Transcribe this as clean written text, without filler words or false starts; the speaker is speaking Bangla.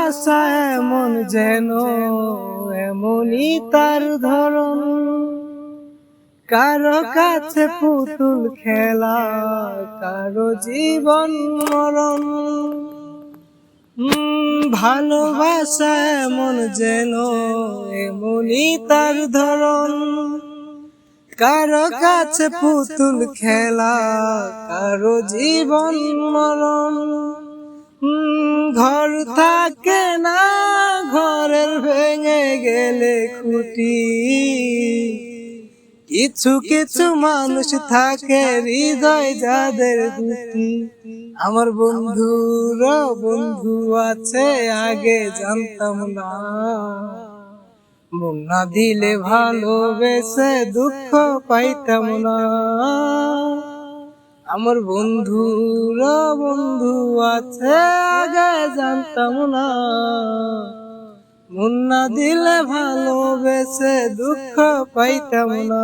ভালোবাসা এমন যেন এমনই তার ধরন, কারো কাছে পুতুল খেলা, কারো জীবন মরণ। ভালোবাসা এমন যেন এমনই তার ধরন, কারো কাছে পুতুল খেলা, কারো জীবন মরণ। ঘর থাকে না, ঘরের ভেঙে গেলে খুঁটি, কিছু কিছু মানুষ থাকে হৃদয় যাদের দুটি। আমার বন্ধুর বন্ধু আছে আগে জানতাম না, মন না দিলে ভালোবেসে দুঃখ পাইতাম না। আমার বন্ধুর বন্ধু আছে আগে জানতাম না, মন না দিলে ভালোবেসে দুঃখ পাইতাম না।